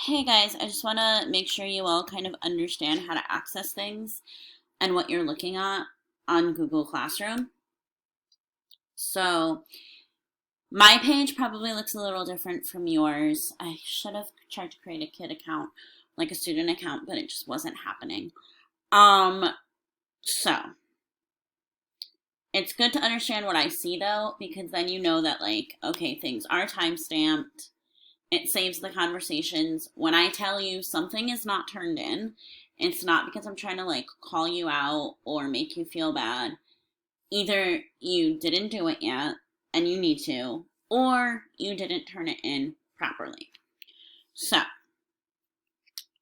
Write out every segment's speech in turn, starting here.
Hey guys, I just want to make sure you all kind of understand how to access things and what you're looking at on Google Classroom. So, my page probably looks a little different from yours. I should have tried to create a kid account, like a student account, but it just wasn't happening. Um, so it's good to understand what I see though, because then you know that okay, things are time stamped. It saves the conversations. When I tell you something is not turned in, it's not because I'm trying to call you out or make you feel bad. Either you didn't do it yet and you need to, or you didn't turn it in properly. So,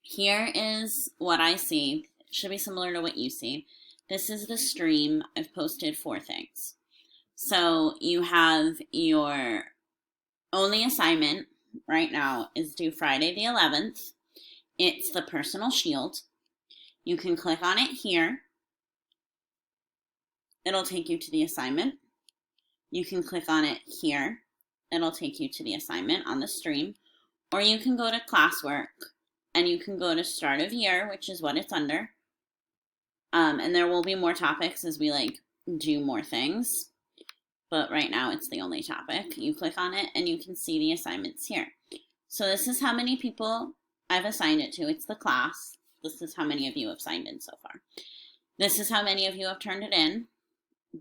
here is what I see. It should be similar to what you see. This is the stream. I've posted 4 things. So, you have your only assignment right now is due Friday the 11th. It's the personal shield. You can click on it here. It'll take you to the assignment. You can click on it here. It'll take you to the assignment on the stream. Or you can go to classwork and you can go to start of year, which is what it's under. And there will be more topics as we do more things. But right now it's the only topic. You click on it and you can see the assignments here. So this is how many people I've assigned it to. It's the class. This is how many of you have signed in so far. This is how many of you have turned it in,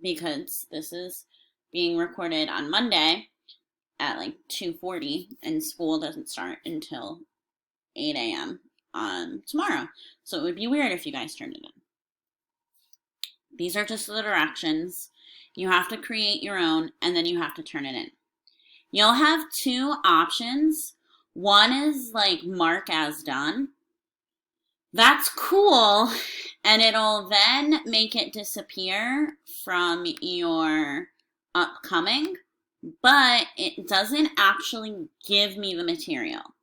because this is being recorded on Monday at 2:40 and school doesn't start until 8 a.m. on tomorrow. So it would be weird if you guys turned it in. These are just the directions. You have to create your own and then you have to turn it in. You'll have 2 options. One is mark as done. That's cool, and it'll then make it disappear from your upcoming, but it doesn't actually give me the material.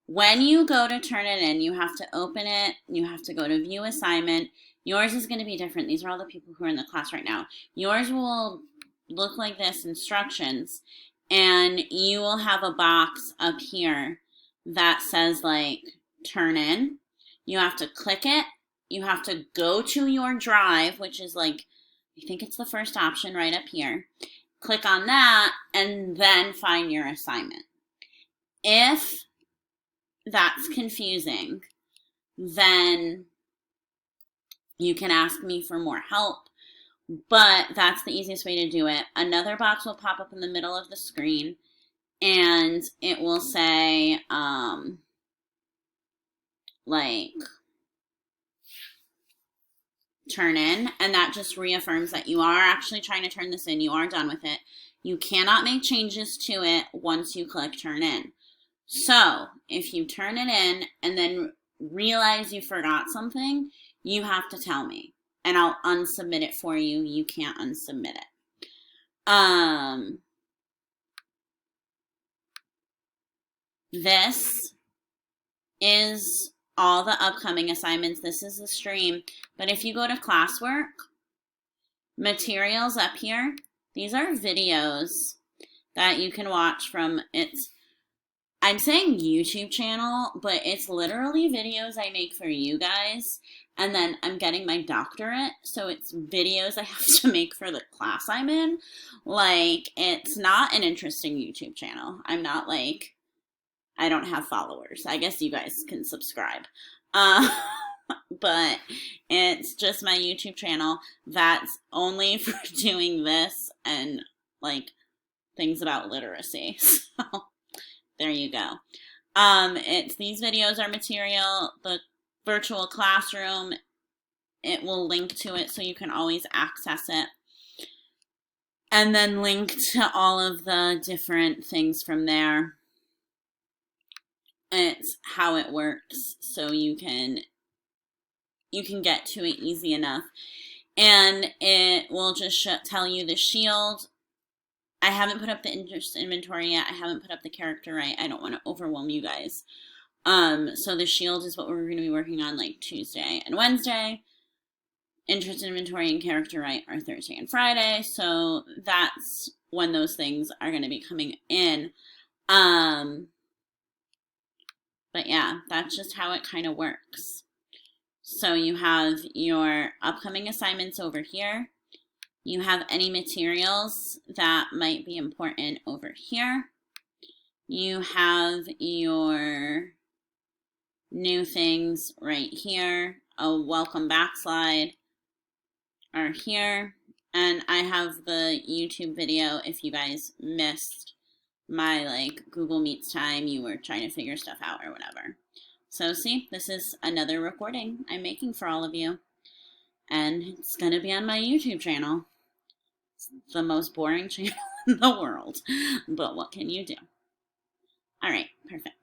When you go to turn it in, you have to open it, you have to go to view assignment. Yours is going to be different. These are all the people who are in the class right now. Yours will look like this, instructions, and you will have a box up here that says turn in. You have to click it. You have to go to your drive, which is I think it's the first option right up here. Click on that and then find your assignment. If that's confusing, then you can ask me for more help, but that's the easiest way to do it. Another box will pop up in the middle of the screen and it will say turn in, and that just reaffirms that you are actually trying to turn this in. You are done with it. You cannot make changes to it once you click turn in. So if you turn it in and then realize you forgot something, you have to tell me and I'll unsubmit it for you. You can't unsubmit it. This is all the upcoming assignments. This is the stream. But if you go to classwork, materials up here, these are videos that you can watch from I'm saying YouTube channel, but it's literally videos I make for you guys. And then I'm getting my doctorate, so it's videos I have to make for the class I'm in. It's not an interesting YouTube channel. I'm not I don't have followers. I guess you guys can subscribe. But it's just my YouTube channel that's only for doing this and things about literacy. So there you go. It's these videos are material. The virtual classroom, it will link to it so you can always access it. And then link to all of the different things from there. It's how it works, so you can get to it easy enough. And it will just tell you the shield. I haven't put up the interest inventory yet. I haven't put up the character right. I don't want to overwhelm you guys. So the shield is what we're going to be working on Tuesday and Wednesday. Interest inventory and character right are Thursday and Friday. So that's when those things are going to be coming in. But yeah, that's just how it kind of works. So you have your upcoming assignments over here. You have any materials that might be important over here. You have your new things right here. A welcome back slide are here. And I have the YouTube video if you guys missed my like Google Meets time, you were trying to figure stuff out or whatever. So see, this is another recording I'm making for all of you. And it's gonna be on my YouTube channel. It's the most boring channel in the world. But what can you do? All right, perfect.